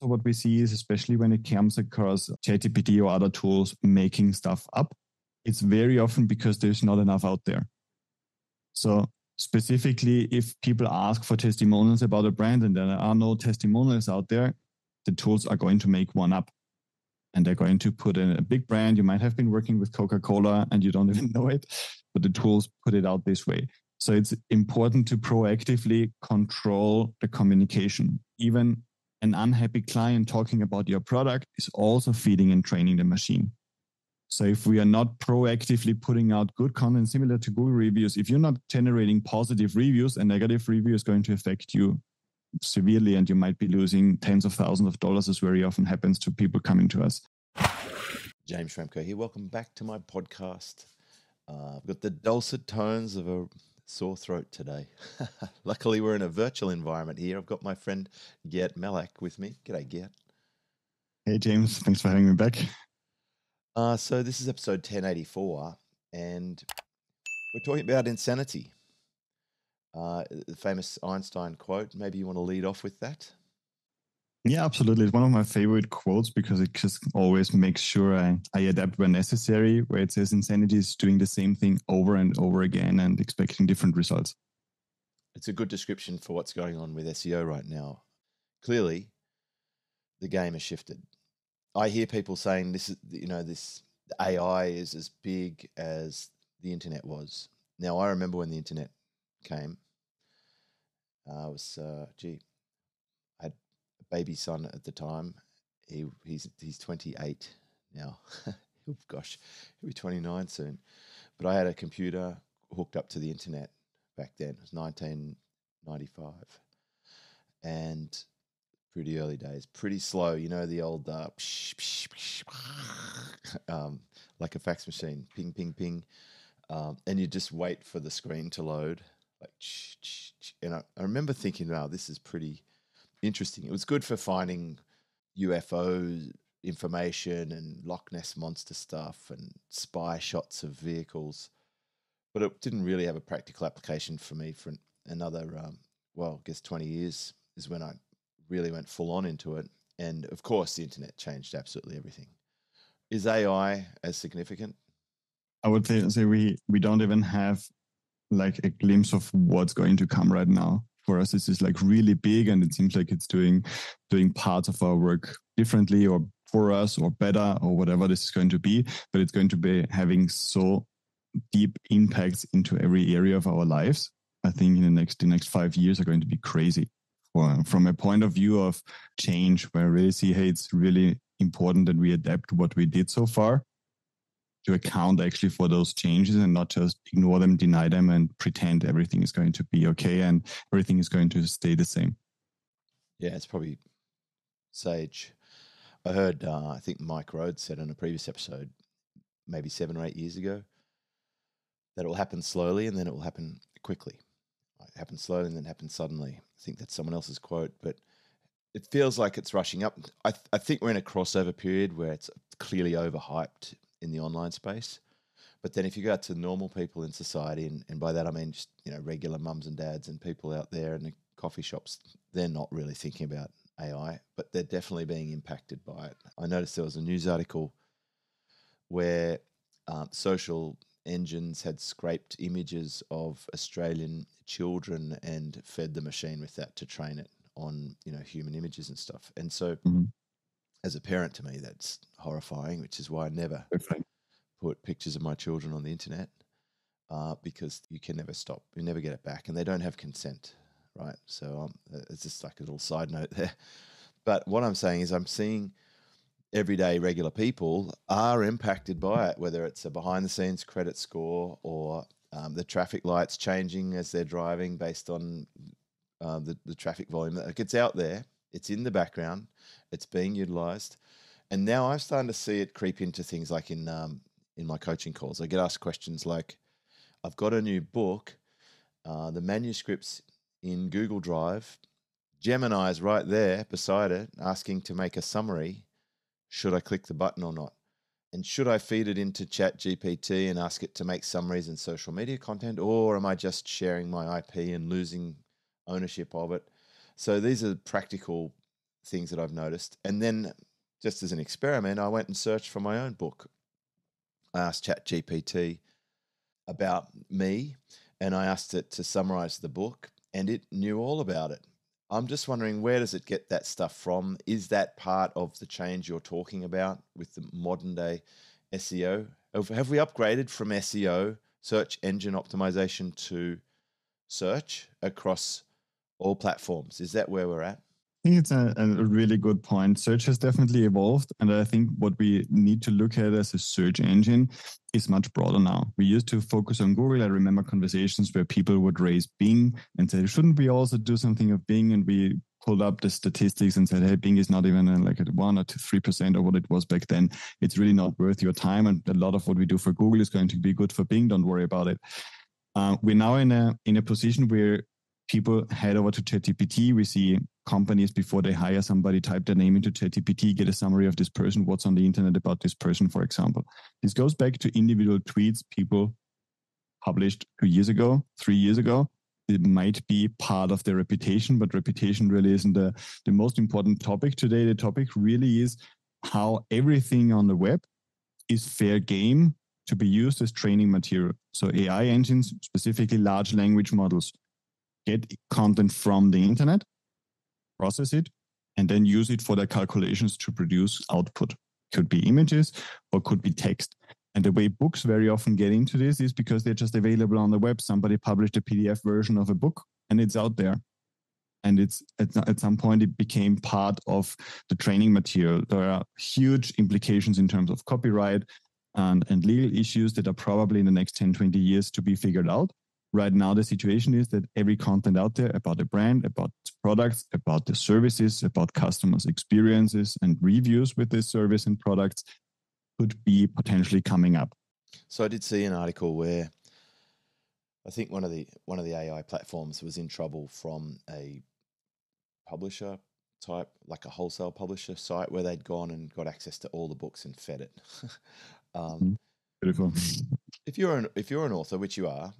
So what we see is, especially when it comes across ChatGPT or other tools making stuff up, it's very often because there's not enough out there. So specifically, if people ask for testimonials about a brand and there are no testimonials out there, the tools are going to make one up. And they're going to put in a big brand. You might have been working with Coca-Cola and you don't even know it, but the tools put it out this way. So it's important to proactively control the communication. Even an unhappy client talking about your product is also feeding and training the machine. So if we are not proactively putting out good content similar to Google reviews, if you're not generating positive reviews, a negative review is going to affect you severely, and you might be losing tens of thousands of dollars, as very often happens to people coming to us. James Schramko here. Welcome back to my podcast. I've got the dulcet tones of a sore throat today. Luckily, we're in a virtual environment here. I've got my friend Gert Malak with me. G'day, Gert. Hey, James. Thanks for having me back. So this is episode 1084, and we're talking about insanity. The famous Einstein quote. Maybe you want to lead off with that? Yeah, absolutely. It's one of my favorite quotes because it just always makes sure I adapt where necessary, where it says insanity is doing the same thing over and over again and expecting different results. It's a good description for what's going on with SEO right now. Clearly, the game has shifted. I hear people saying this AI is as big as the internet was. Now, I remember when the internet came. I had a baby son at the time. He's 28 now. Gosh, he'll be 29 soon. But I had a computer hooked up to the internet back then. It was 1995, and pretty early days, pretty slow. You know, the old like a fax machine, ping, ping, ping, and you just wait for the screen to load. Like, and I remember thinking, wow, this is pretty interesting. It was good for finding UFO information and Loch Ness monster stuff and spy shots of vehicles, but it didn't really have a practical application for me for another, I guess 20 years is when I really went full on into it. And of course, the internet changed absolutely everything. Is AI as significant? I would say we don't even have like a glimpse of what's going to come right now. For us, this is like really big, and it seems like it's doing parts of our work differently or for us or better or whatever this is going to be. But it's going to be having so deep impacts into every area of our lives. I think in the next 5 years are going to be crazy. From a point of view of change, where I really see, hey, it's really important that we adapt what we did so far to account actually for those changes and not just ignore them, deny them, and pretend everything is going to be okay and everything is going to stay the same. Yeah, it's probably sage. I heard, I think Mike Rhodes said in a previous episode, maybe 7 or 8 years ago, that it will happen slowly and then it will happen quickly. It happens slowly and then happen suddenly. I think that's someone else's quote, but it feels like it's rushing up. I think we're in a crossover period where it's clearly overhyped in the online space. But then if you go out to normal people in society, and by that I mean just, regular mums and dads and people out there in the coffee shops, they're not really thinking about AI, but they're definitely being impacted by it. I noticed there was a news article where social engines had scraped images of Australian children and fed the machine with that to train it on, human images and stuff. And so as a parent, to me, that's horrifying, which is why I never put pictures of my children on the internet, because you can never stop. You never get it back, and they don't have consent, right? So it's just like a little side note there. But what I'm saying is I'm seeing everyday regular people are impacted by it, whether it's a behind-the-scenes credit score or the traffic lights changing as they're driving based on the traffic volume. Like, it's out there. It's in the background. It's being utilized. And now I'm starting to see it creep into things like in my coaching calls. I get asked questions like, I've got a new book, the manuscript's in Google Drive, Gemini's right there beside it asking to make a summary. Should I click the button or not? And should I feed it into ChatGPT and ask it to make summaries and social media content, or am I just sharing my IP and losing ownership of it? So these are practical things that I've noticed. And then just as an experiment, I went and searched for my own book. I asked ChatGPT about me, and I asked it to summarize the book, and it knew all about it. I'm just wondering, where does it get that stuff from? Is that part of the change you're talking about with the modern day SEO? Have we upgraded from SEO, search engine optimization, to search across all platforms? Is that where we're at? I think it's a really good point. Search has definitely evolved. And I think what we need to look at as a search engine is much broader now. We used to focus on Google. I remember conversations where people would raise Bing and say, shouldn't we also do something of Bing? And we pulled up the statistics and said, hey, Bing is not even like at 1 or 3% of what it was back then. It's really not worth your time. And a lot of what we do for Google is going to be good for Bing. Don't worry about it. We're now in a position where people head over to ChatGPT. We see companies, before they hire somebody, type their name into ChatGPT, get a summary of this person, what's on the internet about this person, for example. This goes back to individual tweets people published 2 years ago, 3 years ago. It might be part of their reputation, but reputation really isn't the most important topic today. The topic really is how everything on the web is fair game to be used as training material. So AI engines, specifically large language models, get content from the internet, process it, and then use it for their calculations to produce output. Could be images or could be text. And the way books very often get into this is because they're just available on the web. Somebody published a PDF version of a book and it's out there. And it's at some point it became part of the training material. There are huge implications in terms of copyright and legal issues that are probably in the next 10, 20 years to be figured out. Right now, the situation is that every content out there about a brand, about products, about the services, about customers' experiences and reviews with this service and products could be potentially coming up. So I did see an article where I think one of the AI platforms was in trouble from a publisher type, like a wholesale publisher site, where they'd gone and got access to all the books and fed it. Beautiful. If you're an author, which you are,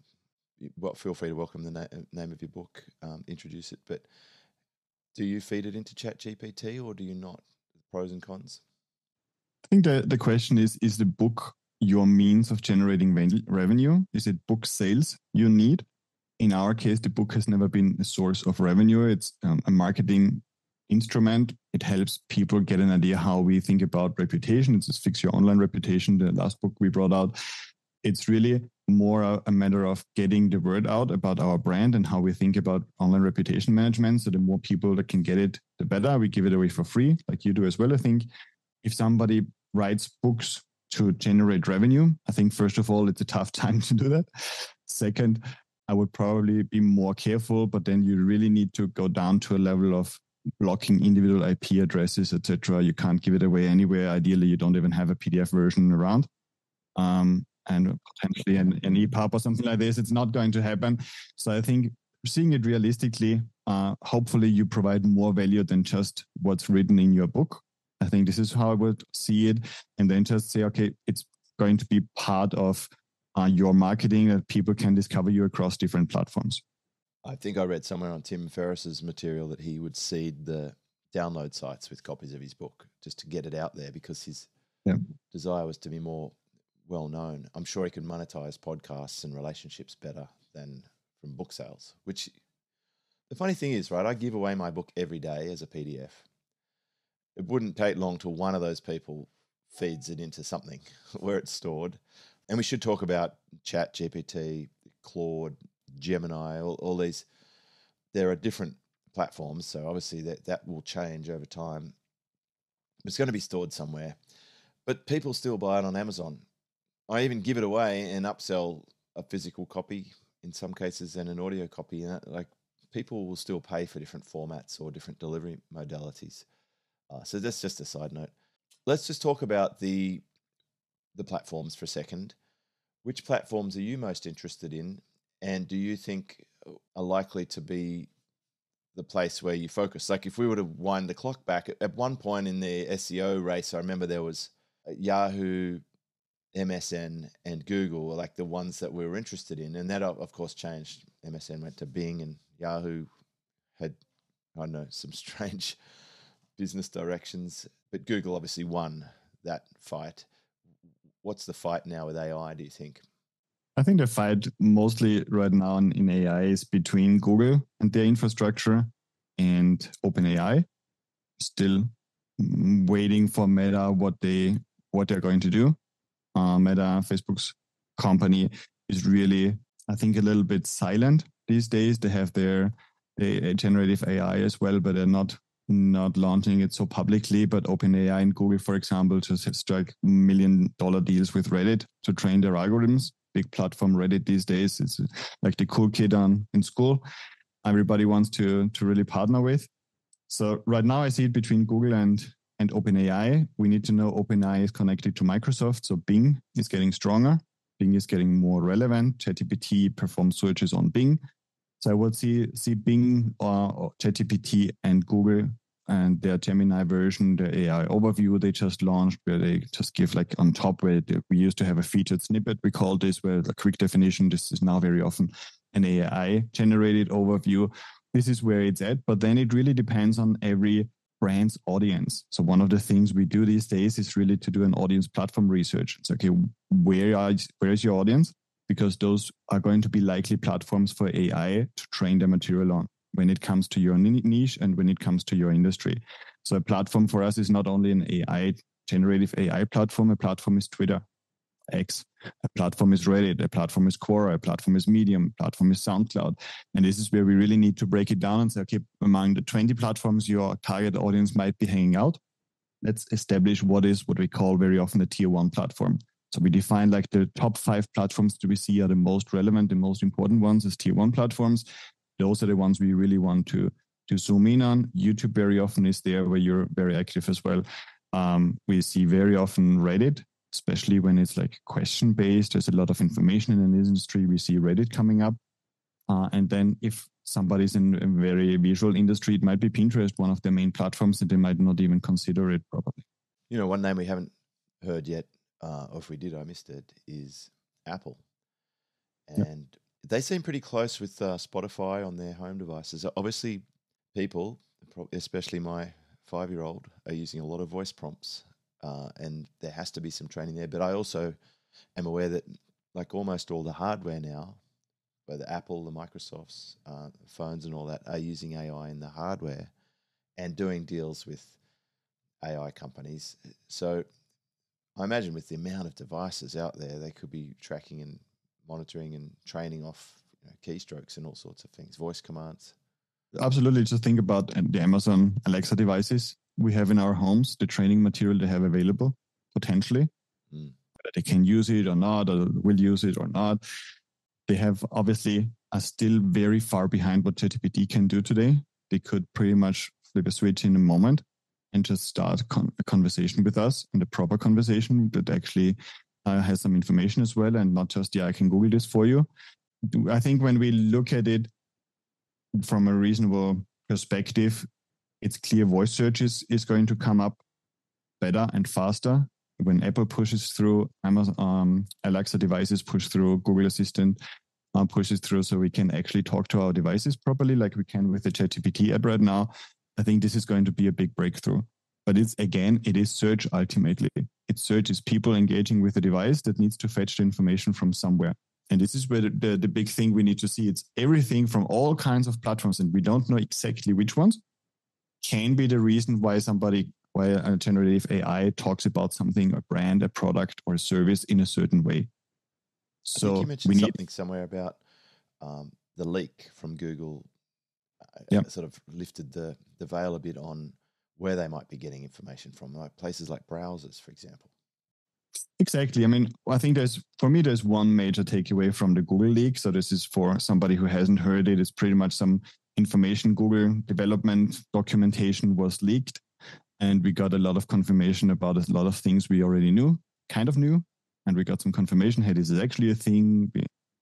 feel free to welcome the name of your book, introduce it. But do you feed it into ChatGPT or do you not? Pros and cons. I think the question is the book your means of generating revenue? Is it book sales you need? In our case, the book has never been a source of revenue. It's a marketing instrument. It helps people get an idea how we think about reputation. It's just Fix Your Online Reputation, the last book we brought out. It's really more a matter of getting the word out about our brand and how we think about online reputation management. So the more people that can get it, the better. We give it away for free, like you do as well, I think. If somebody writes books to generate revenue, I think, first of all, it's a tough time to do that. Second, I would probably be more careful, but then you really need to go down to a level of blocking individual IP addresses, etc. You can't give it away anywhere. Ideally, you don't even have a PDF version around. And potentially an EPUB or something like this. It's not going to happen. So I think seeing it realistically, hopefully you provide more value than just what's written in your book. I think this is how I would see it. And then just say, okay, it's going to be part of your marketing that people can discover you across different platforms. I think I read somewhere on Tim Ferriss's material that he would seed the download sites with copies of his book just to get it out there, because his desire was to be more well known. I'm sure he can monetize podcasts and relationships better than from book sales, which the funny thing is, right, I give away my book every day as a PDF. It wouldn't take long till one of those people feeds it into something where it's stored. And we should talk about ChatGPT, Claude, Gemini, all these. There are different platforms, so obviously that will change over time. It's going to be stored somewhere, but people still buy it on Amazon. I even give it away and upsell a physical copy in some cases and an audio copy. And like, people will still pay for different formats or different delivery modalities. So that's just a side note. Let's just talk about the platforms for a second. Which platforms are you most interested in, and do you think are likely to be the place where you focus? Like, if we were to wind the clock back, at one point in the SEO race, I remember there was Yahoo, MSN, and Google were like the ones that we were interested in. And that, of course, changed. MSN went to Bing, and Yahoo had, I don't know, some strange business directions. But Google obviously won that fight. What's the fight now with AI, do you think? I think the fight mostly right now in AI is between Google and their infrastructure and OpenAI. Still waiting for Meta what they're going to do. Meta, Facebook's company, is really, I think, a little bit silent these days. They have their generative AI as well, but they're not launching it so publicly. But OpenAI and Google, for example, just have struck $1 million deals with Reddit to train their algorithms. Big platform Reddit these days. It's like the cool kid in school. Everybody wants to really partner with. So right now I see it between Google and OpenAI. We need to know OpenAI is connected to Microsoft. So Bing is getting stronger. Bing is getting more relevant. ChatGPT performs searches on Bing. So I would see Bing or ChatGPT and Google and their Gemini version, the AI overview they just launched, where they just give like on top where we used to have a featured snippet, we call this, where the quick definition, this is now very often an AI generated overview. This is where it's at, but then it really depends on every brand's audience. So one of the things we do these days is really to do an audience platform research. It's okay, where is your audience? Because those are going to be likely platforms for AI to train their material on when it comes to your niche and when it comes to your industry. So a platform for us is not only an AI, generative AI platform. A platform is Twitter, X. A platform is Reddit. A platform is Quora. A platform is Medium. A platform is SoundCloud. And this is where we really need to break it down and say, okay, among the 20 platforms your target audience might be hanging out, let's establish what we call very often a tier 1 platform. So we define like the top 5 platforms that we see are the most relevant, the most important ones as tier 1 platforms. Those are the ones we really want to zoom in on. YouTube very often is there where you're very active as well. We see very often Reddit, especially when it's like question-based. There's a lot of information in an industry. We see Reddit coming up. And then if somebody's in a very visual industry, it might be Pinterest, one of their main platforms, and they might not even consider it probably. You know, one name we haven't heard yet, or if we did, I missed it, is Apple. And they seem pretty close with Spotify on their home devices. Obviously, people, especially my 5-year-old, are using a lot of voice prompts, and there has to be some training there. But I also am aware that like almost all the hardware now, whether Apple, the Microsoft's phones and all that, are using AI in the hardware and doing deals with AI companies. So I imagine with the amount of devices out there, they could be tracking and monitoring and training off keystrokes and all sorts of things, voice commands. Absolutely. Just think about the Amazon Alexa devices we have in our homes, the training material they have available, potentially. Whether they can use it or not, or will use it or not. They have obviously are still very far behind what ChatGPT can do today. They could pretty much flip a switch in a moment and just start a conversation with us, and a proper conversation that actually has some information as well, and not just, I can Google this for you. I think when we look at it from a reasonable perspective, it's clear voice searches is going to come up better and faster when Apple pushes through, Amazon Alexa devices push through, Google Assistant pushes through, so we can actually talk to our devices properly like we can with the ChatGPT app right now. I think this is going to be a big breakthrough. But it is search ultimately. It's search, is people engaging with a device that needs to fetch the information from somewhere. And this is where the big thing we need to see. It's everything from all kinds of platforms, and we don't know exactly which ones can be the reason why a generative AI talks about something, a brand, a product, or a service in a certain way. So I think you mentioned something somewhere about the leak from Google sort of lifted the veil a bit on where they might be getting information from, like places like browsers, for example. Exactly. I mean, I think there's one major takeaway from the Google leak. So this is for somebody who hasn't heard it. It's pretty much some information. Google development documentation was leaked, and we got a lot of confirmation about a lot of things we already kind of knew. And we got some confirmation, hey, this is actually a thing.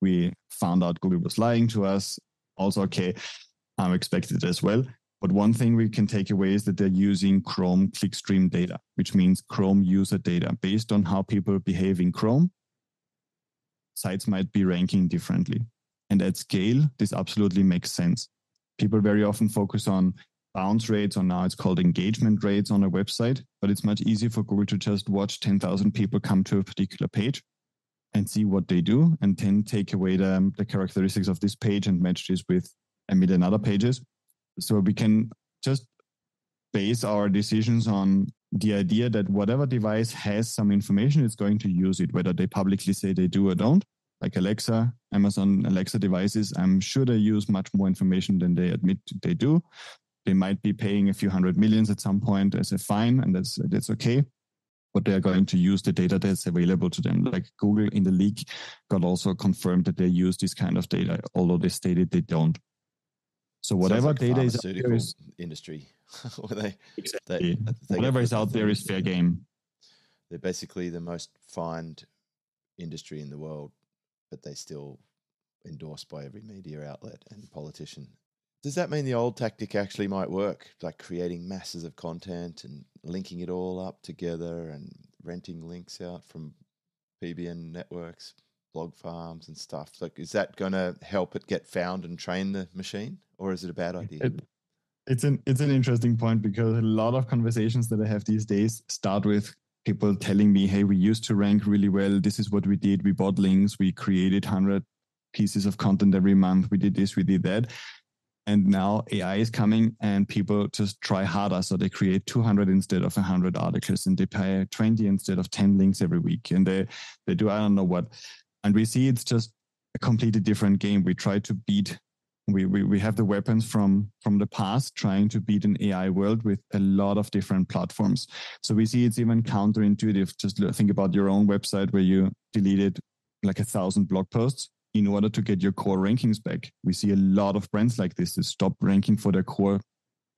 We found out Google was lying to us. Also, okay, I'm expected as well. But one thing we can take away is that they're using Chrome clickstream data, which means Chrome user data. Based on how people behave in Chrome, sites might be ranking differently. And at scale, this absolutely makes sense. People very often focus on bounce rates, or now it's called engagement rates on a website, but it's much easier for Google to just watch 10,000 people come to a particular page and see what they do, and then take away the characteristics of this page and match this with a million other pages. So we can just base our decisions on the idea that whatever device has some information, it's going to use it, whether they publicly say they do or don't. Like Alexa, Amazon Alexa devices, I'm sure they use much more information than they admit they do. They might be paying a few hundred millions at some point as a fine, and that's okay. But they are going to use the data that's available to them. Like Google in the leak got also confirmed that they use this kind of data, although they stated they don't. So whatever like data is out there is industry. Exactly. Whatever is out there is fair game. They're basically the most fined industry in the world, but they still endorsed by every media outlet and politician. Does that mean the old tactic actually might work, like creating masses of content and linking it all up together and renting links out from PBN networks, blog farms and stuff? Like, is that going to help it get found and train the machine, or is it a bad idea? It's an interesting point, because a lot of conversations that I have these days start with people telling me, hey, we used to rank really well. This is what we did. We bought links. We created 100 pieces of content every month. We did this, we did that. And now AI is coming and people just try harder. So they create 200 instead of 100 articles, and they pay 20 instead of 10 links every week. And they do, I don't know what. And we see it's just a completely different game. We try to beat, we have the weapons from the past, trying to beat an AI world with a lot of different platforms. So we see it's even counterintuitive. Just think about your own website where you deleted like 1,000 blog posts in order to get your core rankings back. We see a lot of brands like this that stop ranking for their core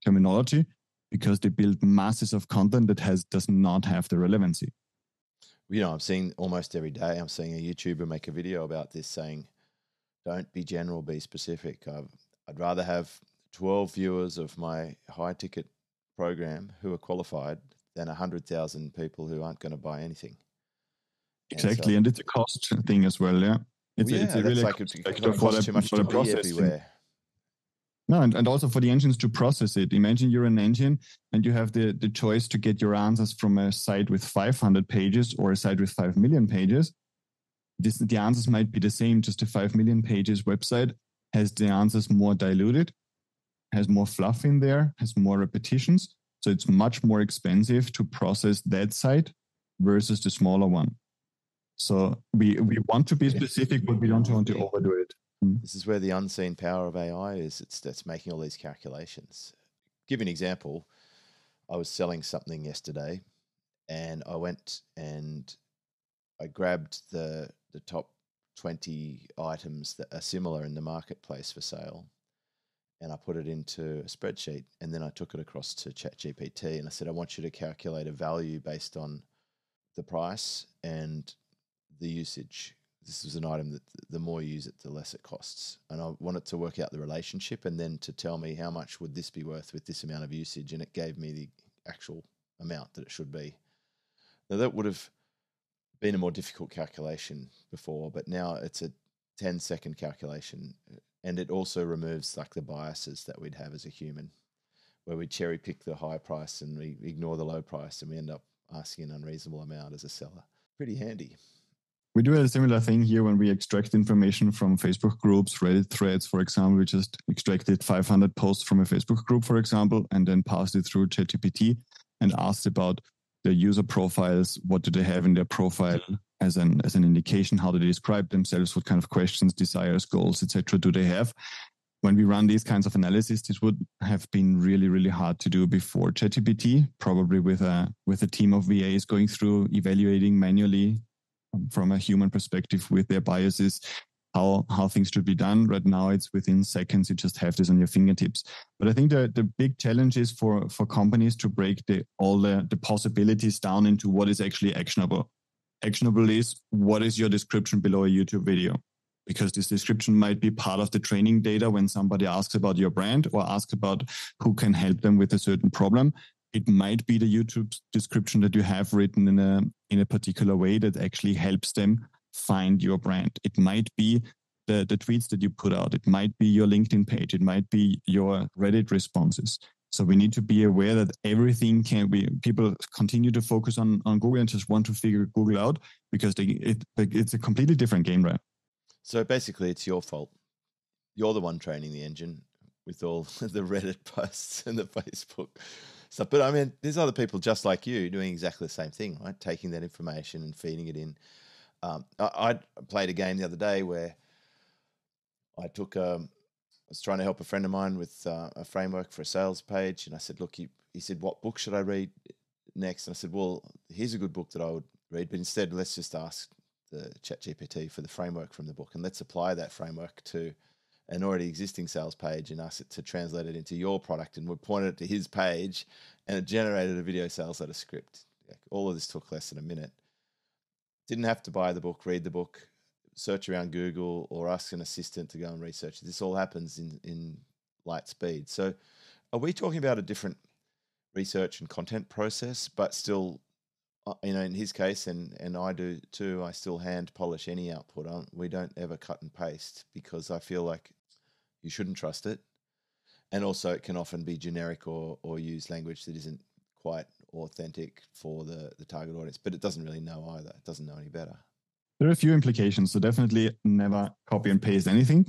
terminology because they build masses of content that does not have the relevancy. You know, I'm seeing almost every day, I'm seeing a YouTuber make a video about this saying, don't be general, be specific. I'd rather have 12 viewers of my high ticket program who are qualified than 100,000 people who aren't going to buy anything. Exactly. And it's a cost thing as well. Yeah. It's really like it costs too much to be everywhere. No, and also for the engines to process it. Imagine you're an engine and you have the choice to get your answers from a site with 500 pages or a site with 5 million pages. The answers might be the same, just a 5 million pages website has the answers more diluted, has more fluff in there, has more repetitions. So it's much more expensive to process that site versus the smaller one. So we want to be specific, but we don't want to overdo it. This is where the unseen power of AI is. That's making all these calculations. Give you an example. I was selling something yesterday, and I went and I grabbed the top 20 items that are similar in the marketplace for sale, and I put it into a spreadsheet, and then I took it across to ChatGPT, and I said, I want you to calculate a value based on the price and the usage. This is an item that the more you use it, the less it costs. And I wanted to work out the relationship and then to tell me how much would this be worth with this amount of usage. And it gave me the actual amount that it should be. Now that would have been a more difficult calculation before, but now it's a 10-second calculation. And it also removes like the biases that we'd have as a human, where we cherry pick the high price and we ignore the low price and we end up asking an unreasonable amount as a seller. Pretty handy. We do a similar thing here when we extract information from Facebook groups, Reddit threads, for example. We just extracted 500 posts from a Facebook group, for example, and then passed it through ChatGPT and asked about the user profiles. What do they have in their profile as an indication? How do they describe themselves? What kind of questions, desires, goals, etc. do they have? When we run these kinds of analysis, this would have been really, really hard to do before ChatGPT, probably with a team of VAs going through, evaluating manually from a human perspective with their biases, how things should be done. Right now, it's within seconds. You just have this on your fingertips. But I think the big challenge is for companies to break all the possibilities down into what is actually actionable. Actionable is what is your description below a YouTube video, because this description might be part of the training data when somebody asks about your brand or asks about who can help them with a certain problem. It might be the YouTube description that you have written in a particular way that actually helps them find your brand. It might be the tweets that you put out. It might be your LinkedIn page. It might be your Reddit responses. So we need to be aware that everything people continue to focus on Google and just want to figure Google out because it's a completely different game, right? So basically it's your fault. You're the one training the engine with all the Reddit posts and the Facebook stuff. But I mean, there's other people just like you doing exactly the same thing, right? Taking that information and feeding it in. I played a game the other day where I was trying to help a friend of mine with a framework for a sales page. And I said, look, he said, what book should I read next? And I said, well, here's a good book that I would read. But instead, let's just ask the ChatGPT for the framework from the book. And let's apply that framework to an already existing sales page and ask it to translate it into your product. And we pointed it to his page and it generated a video sales letter script. All of this took less than a minute. Didn't have to buy the book, read the book, search around Google or ask an assistant to go and research. This all happens in light speed. So are we talking about a different research and content process, but still, in his case, and I do too, I still hand polish any output. We don't ever cut and paste because I feel like you shouldn't trust it. And also it can often be generic or use language that isn't quite authentic for the target audience, but it doesn't really know either. It doesn't know any better. There are a few implications. So definitely never copy and paste anything.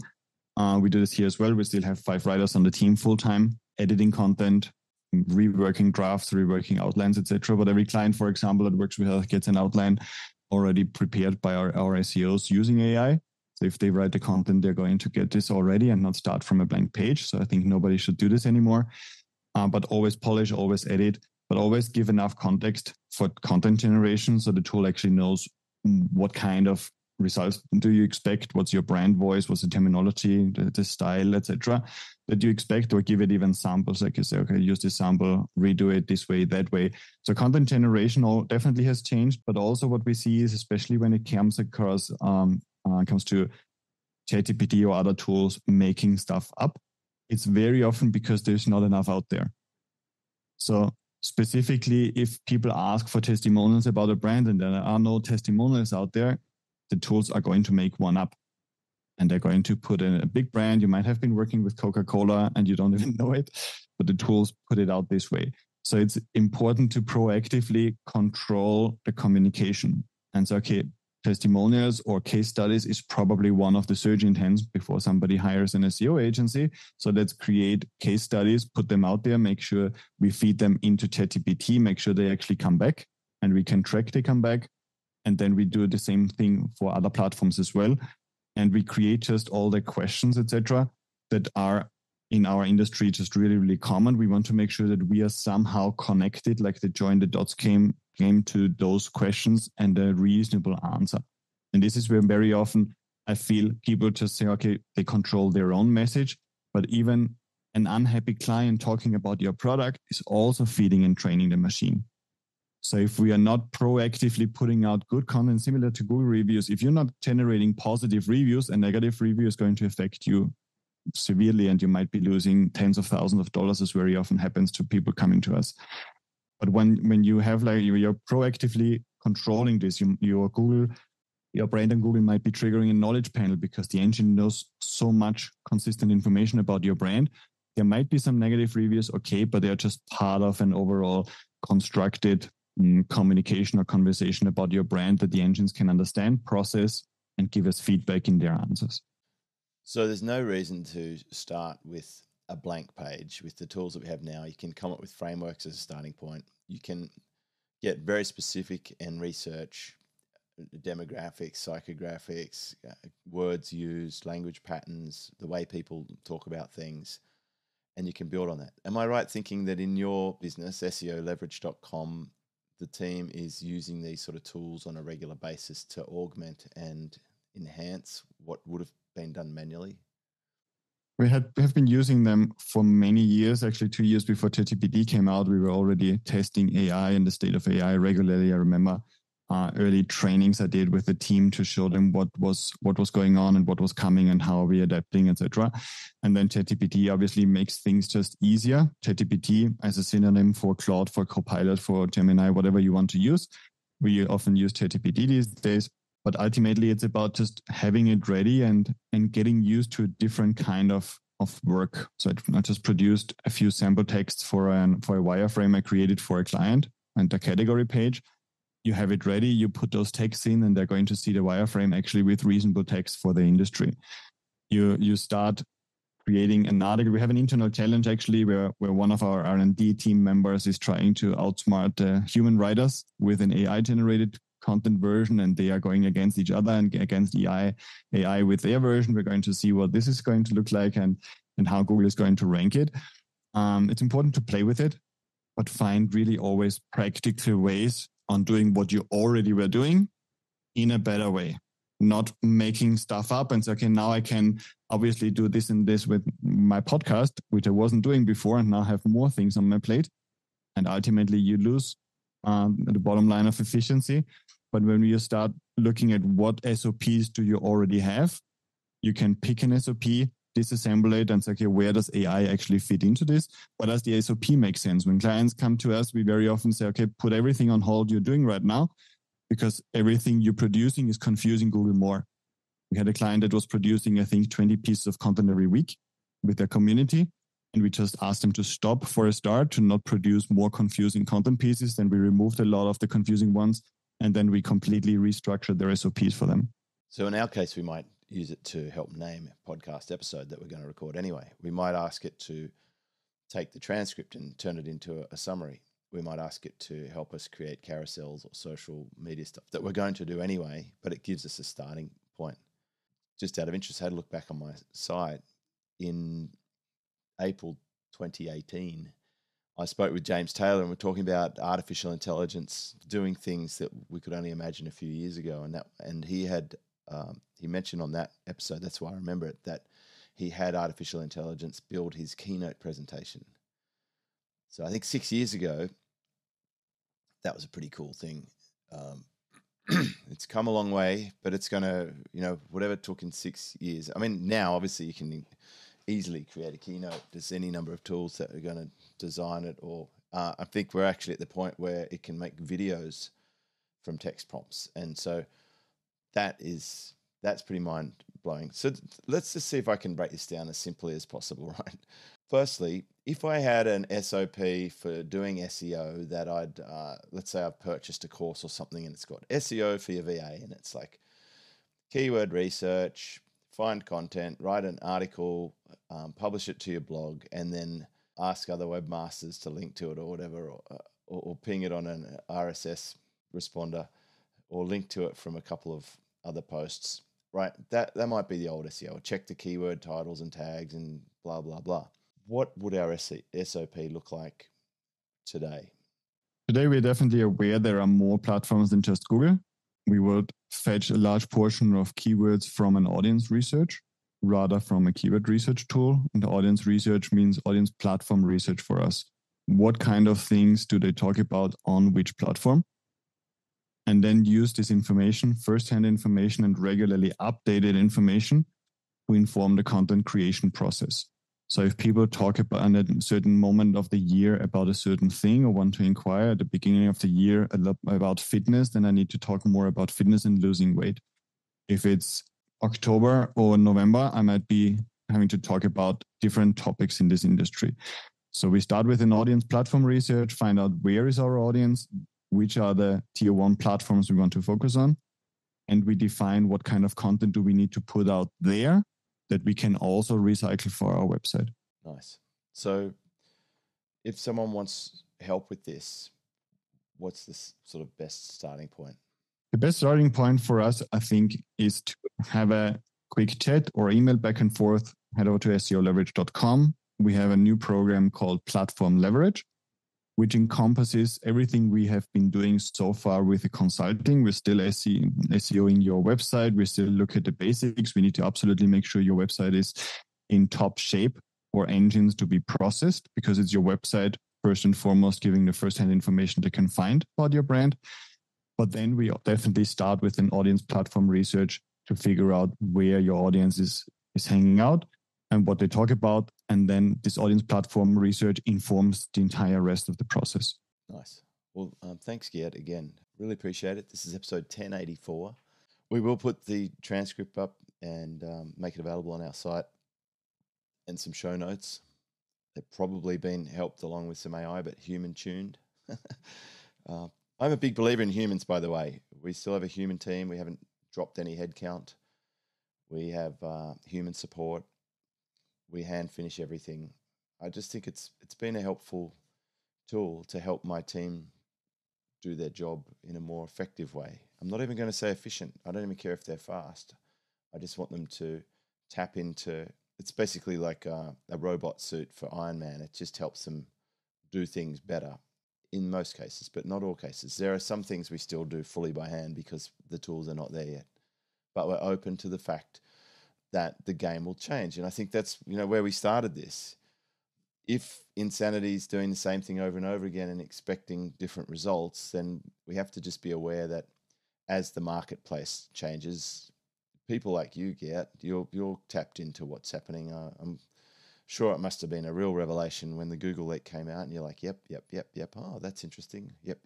We do this here as well. We still have 5 writers on the team full-time, editing content, reworking drafts, reworking outlines, etc. But every client, for example, that works with us gets an outline already prepared by our SEOs using AI. So if they write the content, they're going to get this already and not start from a blank page. So I think nobody should do this anymore. But always polish, always edit, but always give enough context for content generation so the tool actually knows what kind of results do you expect, what's your brand voice, what's the terminology, the style, etc. that you expect, or give it even samples like you say, okay, use this sample, redo it this way, that way. So content generation definitely has changed, but also what we see is, especially when it comes to ChatGPT or other tools making stuff up, it's very often because there's not enough out there. So specifically, if people ask for testimonials about a brand and there are no testimonials out there, the tools are going to make one up. And they're going to put in a big brand. You might have been working with Coca-Cola and you don't even know it, but the tools put it out this way. So it's important to proactively control the communication. And so, okay, testimonials or case studies is probably one of the search intents before somebody hires an SEO agency. So let's create case studies, put them out there, make sure we feed them into ChatGPT, make sure they actually come back and we can track they come back. And then we do the same thing for other platforms as well. And we create just all the questions, etc., that are in our industry just really, really common. We want to make sure that we are somehow connected, like the join the dots game to those questions and a reasonable answer. And this is where very often I feel people just say, okay, they control their own message, but even an unhappy client talking about your product is also feeding and training the machine. So if we are not proactively putting out good content similar to Google reviews, if you're not generating positive reviews, a negative review is going to affect you severely and you might be losing tens of thousands of dollars, as very often happens to people coming to us. But when you have you're proactively controlling this, your brand on Google might be triggering a knowledge panel because the engine knows so much consistent information about your brand. There might be some negative reviews, okay, but they're just part of an overall constructed communication or conversation about your brand that the engines can understand, process, and give us feedback in their answers. So there's no reason to start with a blank page. With the tools that we have now, you can come up with frameworks as a starting point. You can get very specific and research demographics, psychographics, words used, language patterns, the way people talk about things, and you can build on that. Am I right thinking that in your business, SEOleverage.com, the team is using these sort of tools on a regular basis to augment and enhance what would have been done manually? We have been using them for many years. Actually, 2 years before ChatGPT came out, we were already testing AI and the state of AI regularly. I remember early trainings I did with the team to show them what was going on and what was coming and how we're adapting, etc. And then ChatGPT obviously makes things just easier. ChatGPT as a synonym for Claude, for Copilot, for Gemini, whatever you want to use. We often use ChatGPT these days. But ultimately, it's about just having it ready and getting used to a different kind of of work. So I just produced a few sample texts for a wireframe I created for a client and a category page. You have it ready, you put those texts in, and they're going to see the wireframe actually with reasonable text for the industry. You start creating an article. We have an internal challenge actually where one of our R&D team members is trying to outsmart human writers with an AI generated content version, and they are going against each other and against AI with their version. We're going to see what this is going to look like and how Google is going to rank it. It's important to play with it, but find really always practical ways on doing what you already were doing in a better way. Not making stuff up and say, okay, now I can obviously do this and this with my podcast, which I wasn't doing before, and now have more things on my plate. And ultimately you lose the bottom line of efficiency. But when you start looking at what SOPs do you already have, you can pick an SOP, disassemble it and say, okay, where does AI actually fit into this? What does the SOP make sense? When clients come to us, we very often say, okay, put everything on hold you're doing right now, because everything you're producing is confusing Google more. We had a client that was producing, I think, 20 pieces of content every week with their community. And we just asked them to stop for a start, to not produce more confusing content pieces. Then we removed a lot of the confusing ones. And then we completely restructured their SOPs for them. So in our case, we might use it to help name a podcast episode that we're going to record anyway. We might ask it to take the transcript and turn it into a summary. We might ask it to help us create carousels or social media stuff that we're going to do anyway, but it gives us a starting point. Just out of interest, I had a look back on my site. In April 2018, I spoke with James Taylor and we're talking about artificial intelligence doing things that we could only imagine a few years ago. And he had he mentioned on that episode, that's why I remember it, that he had artificial intelligence build his keynote presentation. So I think 6 years ago, that was a pretty cool thing. It's come a long way, but it's going to, whatever it took in 6 years. I mean, now obviously you can easily create a keynote. There's any number of tools that are going to design it, or I think we're actually at the point where it can make videos from text prompts. And so that's pretty mind blowing. So let's just see if I can break this down as simply as possible, right? Firstly, if I had an SOP for doing SEO that let's say I've purchased a course or something and it's got SEO for your VA and it's like keyword research, find content, write an article, publish it to your blog, and then ask other webmasters to link to it or whatever, or ping it on an RSS responder or link to it from a couple of other posts, right? That might be the old SEO. Check the keyword titles and tags and blah, blah, blah. What would our SOP look like today? Today, we're definitely aware there are more platforms than just Google. We would fetch a large portion of keywords from an audience research, rather from a keyword research tool. And audience research means audience platform research for us. What kind of things do they talk about on which platform? And then use this information, first-hand information and regularly updated information to inform the content creation process. So if people talk about at a certain moment of the year about a certain thing or want to inquire at the beginning of the year about fitness, then I need to talk more about fitness and losing weight. If it's October or November, I might be having to talk about different topics in this industry. So we start with an audience platform research, find out where is our audience, which are the tier one platforms we want to focus on, and we define what kind of content do we need to put out there that we can also recycle for our website. Nice. So if someone wants help with this, what's this sort of best starting point? The best starting point for us, I think, is to have a quick chat or email back and forth. Head over to SEOleverage.com. We have a new program called Platform Leverage, which encompasses everything we have been doing so far with the consulting. We're still SEOing your website. We still look at the basics. We need to absolutely make sure your website is in top shape for engines to be processed, because it's your website, first and foremost, giving the first-hand information they can find about your brand. But then we definitely start with an audience platform research to figure out where your audience is hanging out and what they talk about. And then this audience platform research informs the entire rest of the process. Nice. Well, thanks, Gerd, again. Really appreciate it. This is episode 1084. We will put the transcript up and make it available on our site and some show notes. They've probably been helped along with some AI, but human tuned. I'm a big believer in humans, by the way. We still have a human team. We haven't dropped any headcount. We have human support. We hand finish everything. I just think it's been a helpful tool to help my team do their job in a more effective way. I'm not even going to say efficient. I don't even care if they're fast. I just want them to tap into, it's basically like a robot suit for Iron Man. It just helps them do things better in most cases, but not all cases. There are some things we still do fully by hand because the tools are not there yet. But we're open to the fact that the game will change. And I think that's, where we started this. If Insanity is doing the same thing over and over again and expecting different results, then we have to just be aware that as the marketplace changes, people like you, Gert, you're tapped into what's happening. I'm sure it must have been a real revelation when the Google leak came out and you're like, yep. Oh, that's interesting. Yep.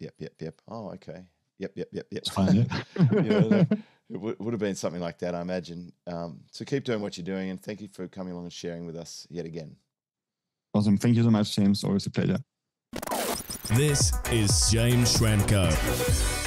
Oh, okay. Yep. It's fine, yeah. It would have been something like that, I imagine. So keep doing what you're doing, and thank you for coming along and sharing with us yet again. Awesome. Thank you so much, James. Always a pleasure. This is James Schramko.